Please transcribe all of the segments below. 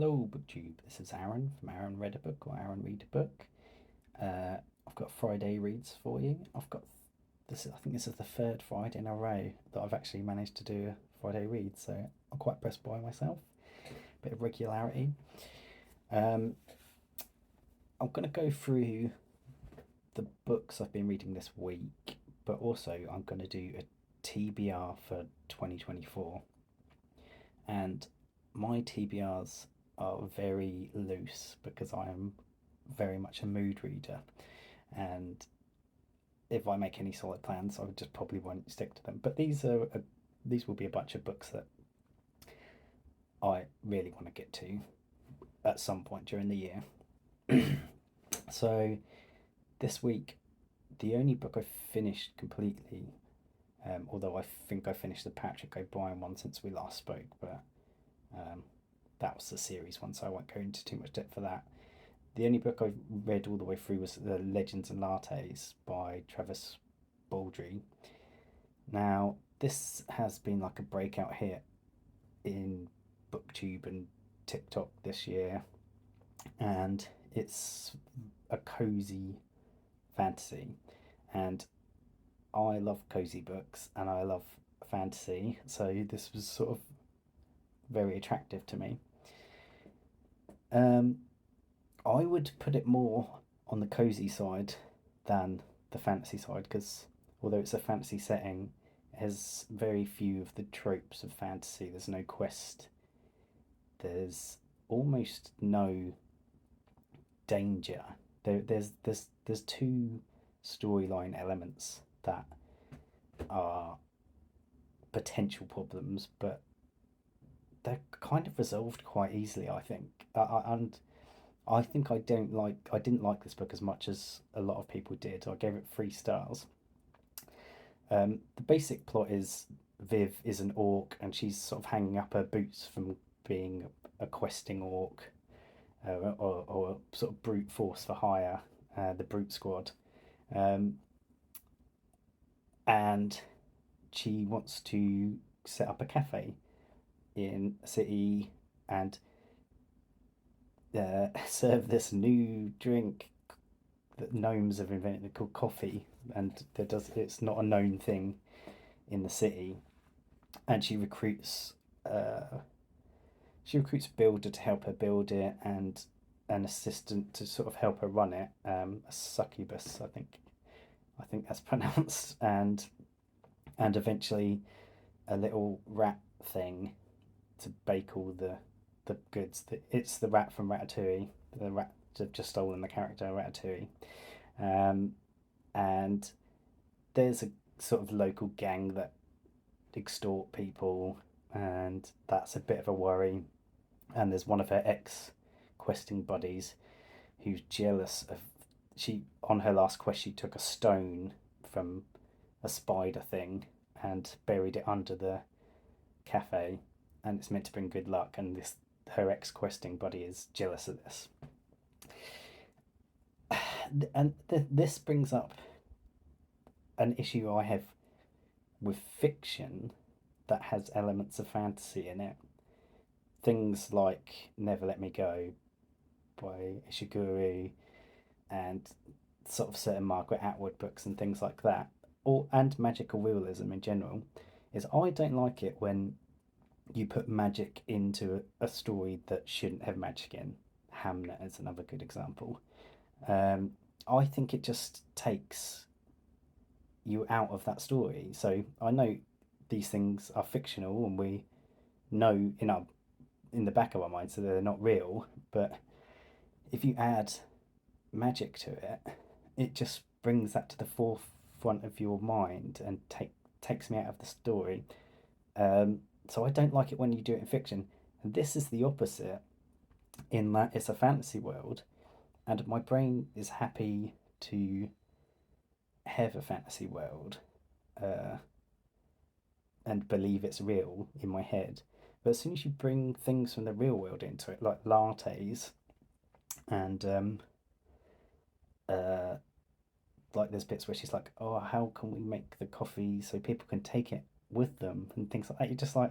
Hello, BookTube. This is Aaron from Aaron Read a Book or Aaron Read a Book. I've got Friday reads for you. I've got this. I think this is the third Friday in a row that I've actually managed to do a Friday read, so I'm quite impressed by myself. Bit of regularity. Um, I'm going to go through the books I've been reading this week, but also I'm going to do a TBR for 2024. And my TBRs are very loose because I am very much a mood reader, and if I make any solid plans, I would just probably won't stick to them. But these will be a bunch of books that I really want to get to at some point during the year. So this week, the only book I've finished completely, although I think I finished the Patrick O'Brien one since we last spoke, but um, that was the series one, so I won't go into too much depth for that. The only book I've read all the way through was the Legends Lattes by Travis Baldree. Now, this has been like a breakout hit in BookTube and TikTok this year, and it's a cozy fantasy. And I love cozy books and I love fantasy, so this was sort of very attractive to me. Um, I would put it more on the cozy side than the fantasy side because although it's a fantasy setting, it has very few of the tropes of fantasy. There's no quest, there's almost no danger. There's two storyline elements that are potential problems, but they're kind of resolved quite easily, I think. And I think I didn't like this book as much as a lot of people did. I gave it 3 stars. The basic plot is Viv is an orc and she's sort of hanging up her boots from being a questing orc, or sort of brute force for hire, the brute squad. Um, and she wants to set up a cafe in a city and serve this new drink that gnomes have invented called coffee, and it's not a known thing in the city. And uh, she recruits a builder to help her build it, and an assistant to sort of help her run it. A succubus, I think that's pronounced, and eventually a little rat thing to bake all the goods. It's the rat from Ratatouille. The rat have just stolen the character Ratatouille. Um, and there's a sort of local gang that extort people, and that's a bit of a worry. And there's one of her ex questing buddies who's jealous of she on her last quest she took a stone from a spider thing and buried it under the cafe, and it's meant to bring good luck, and this her ex questing buddy is jealous of this. And this brings up an issue I have with fiction that has elements of fantasy in it. Things like Never Let Me Go by Ishiguro, and sort of certain Margaret Atwood books and things like that, or and magical realism in general, is I don't like it when you put magic into a story that shouldn't have magic in. Hamnet is another good example. Um, I think it just takes you out of that story. So I know these things are fictional, and we know in the back of our minds that they're not real. But if you add magic to it, it just brings that to the forefront of your mind and takes me out of the story. So I don't like it when you do it in fiction. And this is the opposite in that it's a fantasy world, and my brain is happy to have a fantasy world, uh, and believe it's real in my head. But as soon as you bring things from the real world into it, like lattes, and uh, like there's bits where she's like, "Oh, how can we make the coffee so people can take it with them?" and things like that. You're just like,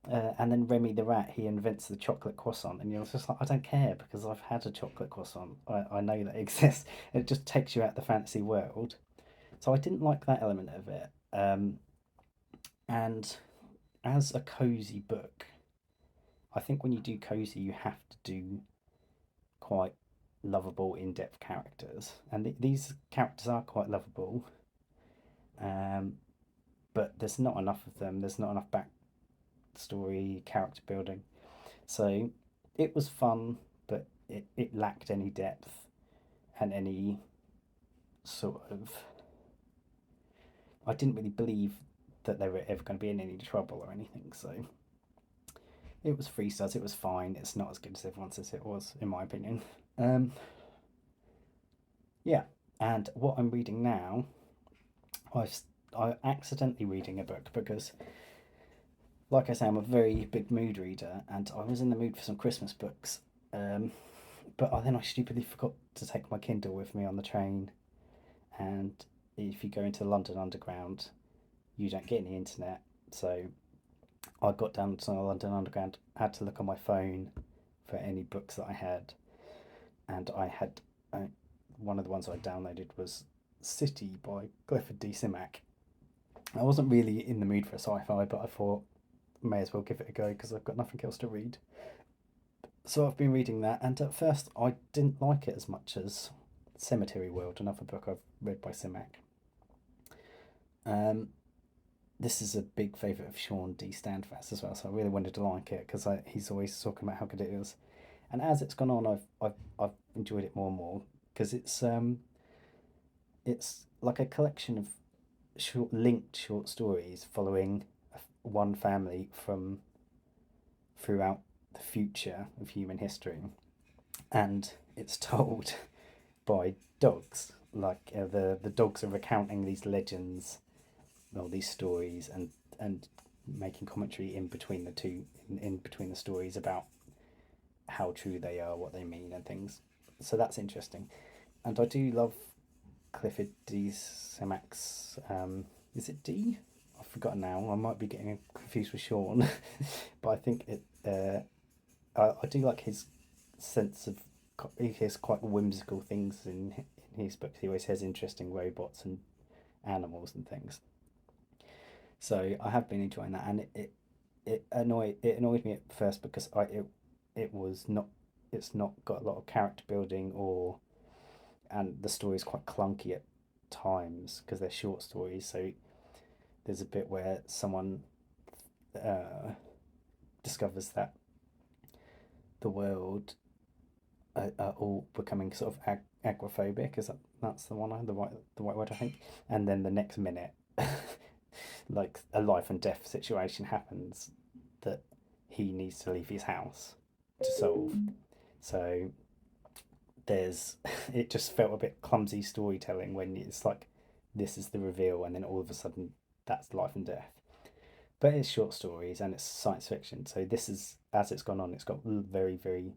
And then Remy the rat, he invents the chocolate croissant, and you're just like, I don't care because I've had a chocolate croissant. I know that exists. It just takes you out the fantasy world. So I didn't like that element of it. And as a cozy book, I think when you do cozy, you have to do quite lovable, in-depth characters, and these characters are quite lovable. Um, but there's not enough of them. There's not enough backstory, character building. So it was fun, but it lacked any depth and any sort of. I didn't really believe that they were ever going to be in any trouble or anything. So it was 3 stars. It was fine. It's not as good as everyone says it was, in my opinion. Um, yeah, and what I'm reading now, I've I accidentally reading a book because, like I say, I'm a very big mood reader, and I was in the mood for some Christmas books. Um, but then I stupidly forgot to take my Kindle with me on the train, and if you go into London Underground, you don't get any internet. So I got down to London Underground, had to look on my phone for any books that I had, and I had one of the ones I downloaded was City by Clifford D. Simak. I wasn't really in the mood for a sci-fi, but I thought may as well give it a go because I've got nothing else to read. So I've been reading that, and at first I didn't like it as much as Cemetery World, another book I've read by Simak. Um, this is a big favourite of Sean D. Standfast as well, so I really wanted to like it because he's always talking about how good it is. And as it's gone on, I've enjoyed it more and more because it's like a collection of linked short stories following one family from throughout the future of human history, and it's told by dogs. Like the dogs are recounting these legends or these stories, and making commentary in between the two, in between the stories about how true they are, what they mean, and things. So that's interesting, and I do love Clifford D. Simak's. Is it D? I've forgotten now. I might be getting confused with Sean, but I think it. I do like his sense of. He has quite whimsical things in his books. He always has interesting robots and animals and things. So I have been enjoying that, and it annoyed me at first because it was not it's not got a lot of character building, or and the story is quite clunky at times because they're short stories. So there's a bit where someone uh, discovers that the world are all becoming sort of agoraphobic. Is that's the one, the right word, I think. And then the next minute, like a life and death situation happens that he needs to leave his house to solve. So there's it just felt a bit clumsy storytelling when it's like this is the reveal, and then all of a sudden that's life and death. But it's short stories and it's science fiction, so this is, as it's gone on, it's got very, very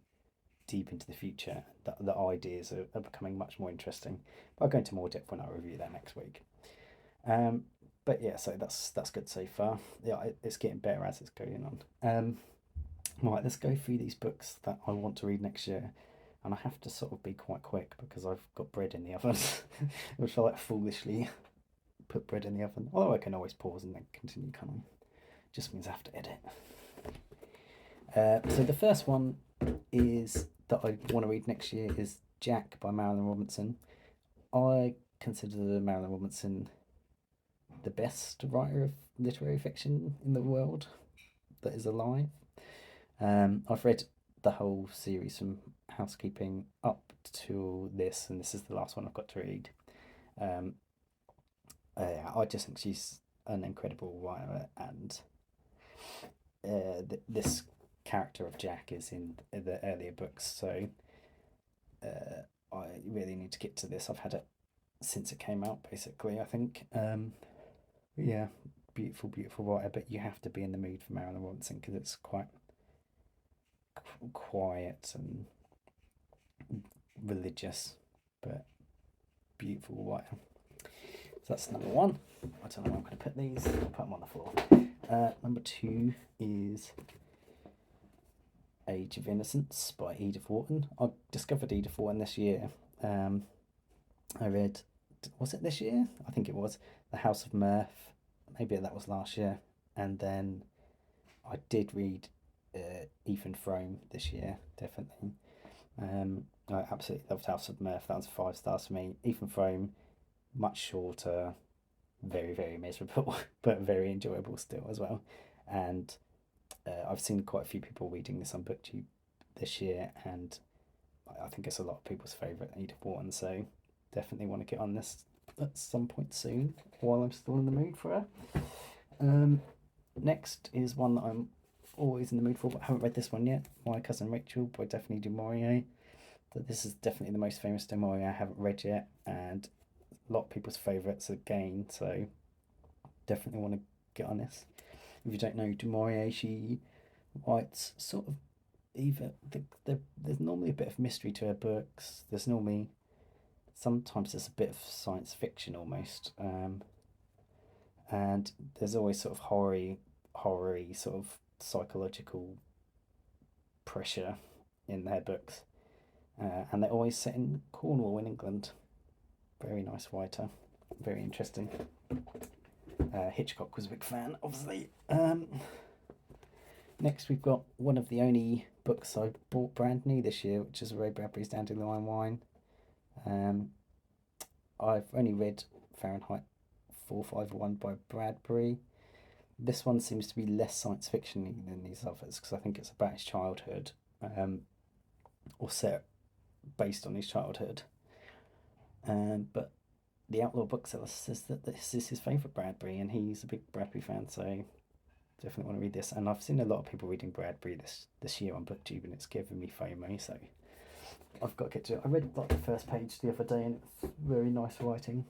deep into the future. The ideas are becoming much more interesting. But I'll go into more depth when I review that next week. Um, but yeah, so that's good so far. Yeah, it's getting better as it's going on. Right, let's go through these books that I want to read next year. And I have to sort of be quite quick because I've got bread in the oven, which I like foolishly put bread in the oven. Although I can always pause and then continue, can I? Just means I have to edit. So the first one is that I want to read next year is Jack by Marilyn Robinson. I consider Marilyn Robinson the best writer of literary fiction in the world that is alive. I've read the whole series from Housekeeping up to this, and this is the last one I've got to read. Um, I just think she's an incredible writer, and this character of Jack is in the earlier books, so I really need to get to this. I've had it since it came out, basically, I think. Yeah, beautiful, beautiful writer, but you have to be in the mood for Marilyn Robinson because it's quite quiet and religious, but beautiful writer. So that's number one. I don't know where I'm going to put these. I'll put them on the floor. Number 2 is Age of Innocence by Edith Wharton. I discovered Edith Wharton this year. Um, I read, was it this year? I think it was The House of Mirth. Maybe that was last year. And then I did read Ethan Frome this year, definitely. I absolutely loved House of Mirth. That was 5 stars for me. Ethan Frome, much shorter, very, very miserable, but very enjoyable still as well. And I've seen quite a few people reading this on BookTube this year, and I think it's a lot of people's favourite Edith Wharton, so definitely want to get on this at some point soon while I'm still in the mood for her. Next is one that I'm always in the mood for, but I haven't read this one yet. My Cousin Rachel by Daphne du Maurier. But this is definitely the most famous du Maurier I haven't read yet, and a lot of people's favourites again, so definitely want to get on this. If you don't know du Maurier, she writes sort of either there's normally a bit of mystery to her books. There's normally sometimes there's a bit of science fiction almost, and there's always sort of horror sort of psychological pressure in their books, and they're always set in Cornwall in England. Very nice writer, very interesting. Hitchcock was a big fan, obviously. Next, we've got one of the only books I bought brand new this year, which is Ray Bradbury's Dandelion Wine. I've only read Fahrenheit 451 by Bradbury. This one seems to be less science fiction than these others because I think it's about his childhood, or set based on his childhood. But the Outlaw Bookseller says that this is his favourite Bradbury, and he's a big Bradbury fan, so definitely want to read this. And I've seen a lot of people reading Bradbury this year on BookTube, and it's given me FOMO, so I've got to get to it. I read like the first page the other day, and it's very nice writing.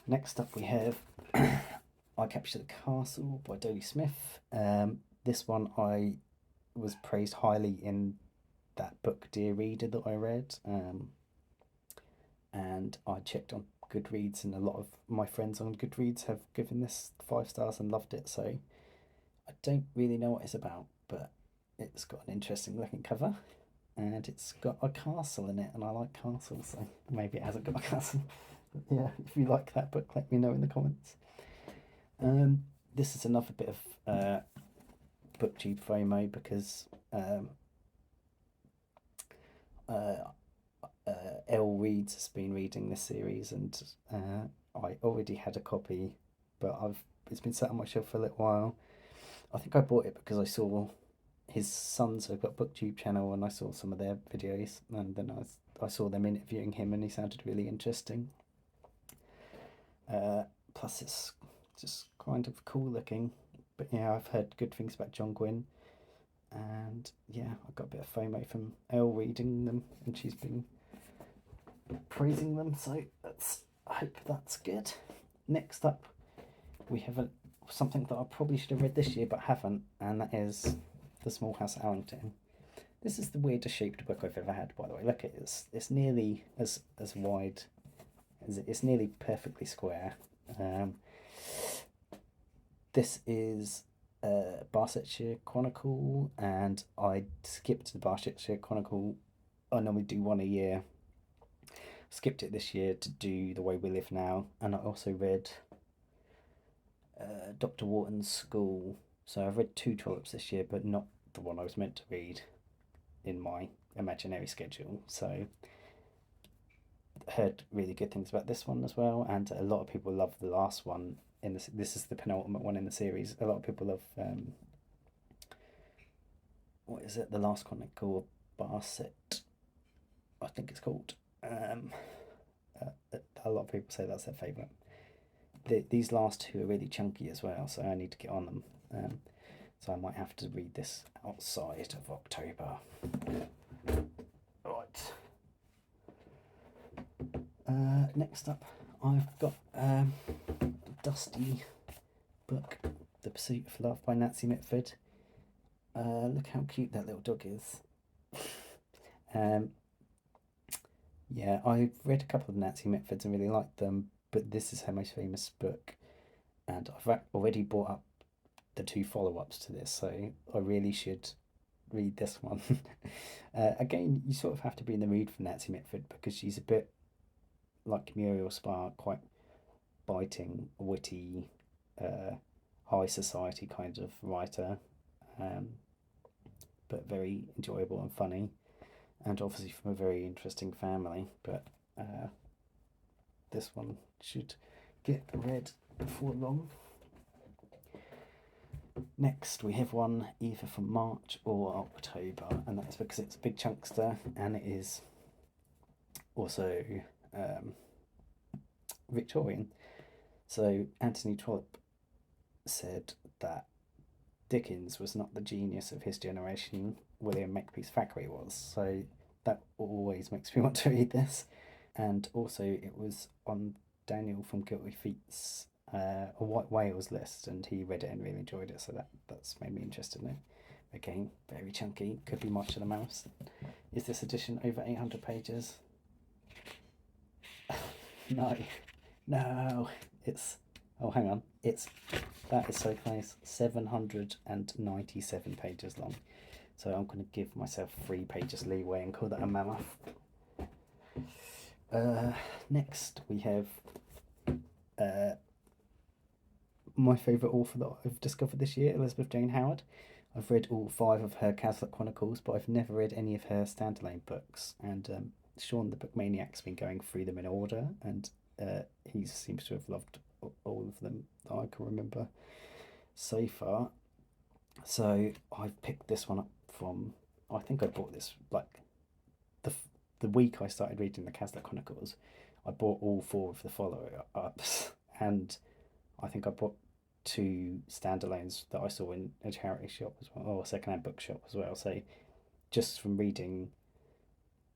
Next up we have I Captured the Castle by Dodie Smith. This one I was praised highly in that book Dear Reader that I read, and I checked on Goodreads, and a lot of my friends on Goodreads have given this 5 stars and loved it, so I don't really know what it's about, but it's got an interesting looking cover, and it's got a castle in it, and I like castles, so maybe it hasn't got a castle. But yeah, if you like that book, let me know in the comments. This is another bit of BookTube FOMO because Elle Reads has been reading this series, and I already had a copy, but it's been sat on my shelf for a little while. I think I bought it because I saw his sons have got a BookTube channel, and I saw some of their videos, and then I saw them interviewing him, and he sounded really interesting. Plus, it's just kind of cool looking. But yeah, I've heard good things about John Gwynne, and yeah, I got a bit of FOMO from Elle reading them, and she's been praising them, so I hope that's good. Next up, we have something that I probably should have read this year but haven't, and that is The Small House at Allington. This is the weirdest shaped book I've ever had, by the way. Look at it, it's nearly as wide as it's nearly perfectly square. This is Barsetshire Chronicle, and I skipped the Barsetshire Chronicle. I normally do one a year. Skipped it this year to do The Way We Live Now, and I also read Dr. Wharton's School. So I've read 2 trollops this year, but not the one I was meant to read in my imaginary schedule. So heard really good things about this one as well, and a lot of people love the last one. This is the penultimate one in the series. A lot of people love what is it? The Last Chronicle of Barset, I think it's called. A lot of people say that's their favourite. These last 2 are really chunky as well, so I need to get on them. So I might have to read this outside of October. Right. Next up, I've got a dusty book, The Pursuit of Love by Nancy Mitford. Look how cute that little dog is. Yeah, I've read a couple of Nancy Mitfords and really liked them, but this is her most famous book, and already bought up the two follow-ups to this, so I really should read this one. Again, you sort of have to be in the mood for Nancy Mitford because she's a bit like Muriel Spark, quite biting, witty, uh, high society kind of writer, um, but very enjoyable and funny, and obviously from a very interesting family. But this one should get read before long. Next, we have one either from March or October, and that's because it's a big chunkster and it is also um, Victorian. So Anthony Trollope said that Dickens was not the genius of his generation William Makepeace Thackeray was. So that always makes me want to read this. And also, it was on Daniel from Guilty Feet's a White Whales list, and he read it and really enjoyed it. So that's made me interested in it. Again, very chunky. Could be March of the Mouse. Is this edition over 800 pages? No, no. It's hang on. That is so close. 797 pages long. So I'm going to give myself 3 pages leeway and call that a mammoth. Next we have my favourite author that I've discovered this year, Elizabeth Jane Howard. I've read all 5 of her Catholic Chronicles, but I've never read any of her standalone books. And Sean the Book Maniac's been going through them in order, and he seems to have loved all of them that I can remember so far. So I've picked this one up from, I think I bought this like the week I started reading the Catholic Chronicles. I bought all 4 of the follow-ups, and I think I bought 2 standalones that I saw in a charity shop as well, or a second-hand bookshop as well. So just from reading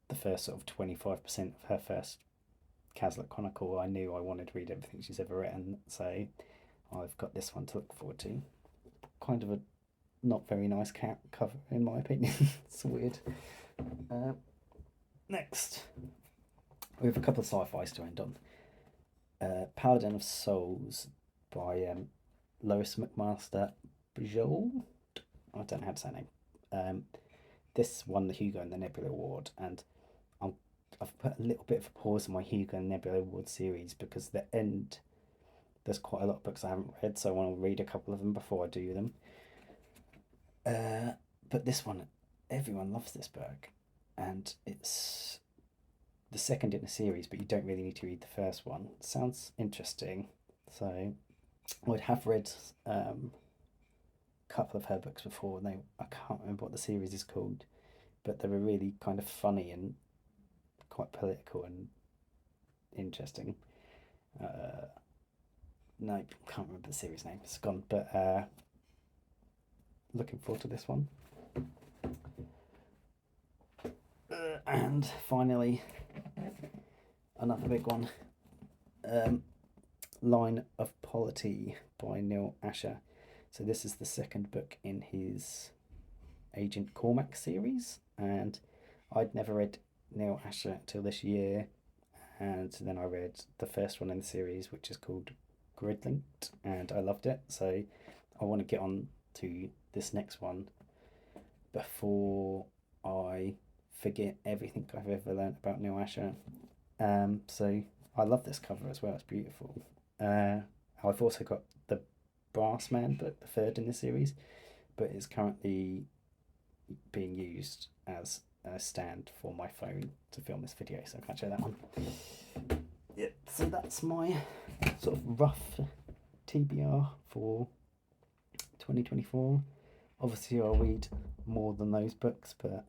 the first sort of 25% of her first Catholic Chronicle, I knew I wanted to read everything she's ever written. So I've got this one to look forward to. Kind of a not very nice cover, in my opinion. It's weird. Next, we have a couple of sci-fis to end on. Paladin of Souls by Lois McMaster Bujold. I don't know how to say her name. This won the Hugo and the Nebula Award, and I've put a little bit of a pause in my Hugo and Nebula Award series because the end, there's quite a lot of books I haven't read, so I want to read a couple of them before I do them. But this one, everyone loves this book, and it's the second in a series, but you don't really need to read the first one. It sounds interesting, so I have read a couple of her books before, and I can't remember what the series is called, but they were really kind of funny and quite political and interesting. No, can't remember the series name. It's gone, but looking forward to this one. And finally, another big one, Line of Polity by Neil Asher. So this is the second book in his Agent Cormac series, and I'd never read Neil Asher till this year, and then I read the first one in the series, which is called Gridlinked, and I loved it. So I want to get on to this next one before I forget everything I've ever learnt about Neil Asher. So I love this cover as well. It's beautiful. I've also got the Brass Man book, the third in the series, but it's currently being used as a stand for my phone to film this video, so I can't show that one. Yeah, so that's my sort of rough TBR for 2024. Obviously I'll read more than those books, but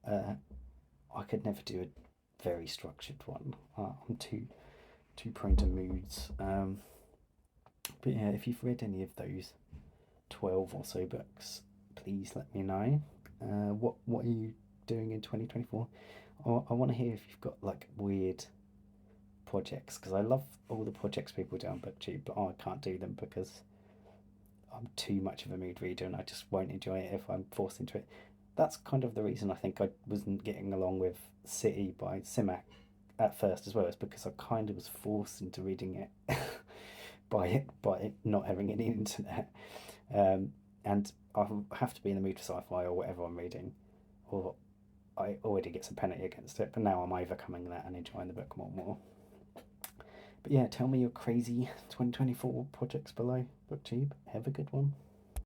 I could never do a very structured one. I'm too prone to moods. But yeah, if you've read any of those 12 or so books, please let me know. What are you doing in 2024? I want to hear if you've got like weird projects, because I love all the projects people do on BookTube, but I can't do them because I'm too much of a mood reader and I just won't enjoy it if I'm forced into it. That's kind of the reason I think I wasn't getting along with City by Simak at first as well, is because I kind of was forced into reading it. by it not having any internet. And I have to be in the mood for sci-fi or whatever I'm reading, or I already get some penalty against it. But now I'm overcoming that and enjoying the book more and more. But yeah, tell me your crazy 2024 projects below, BookTube. Have a good one.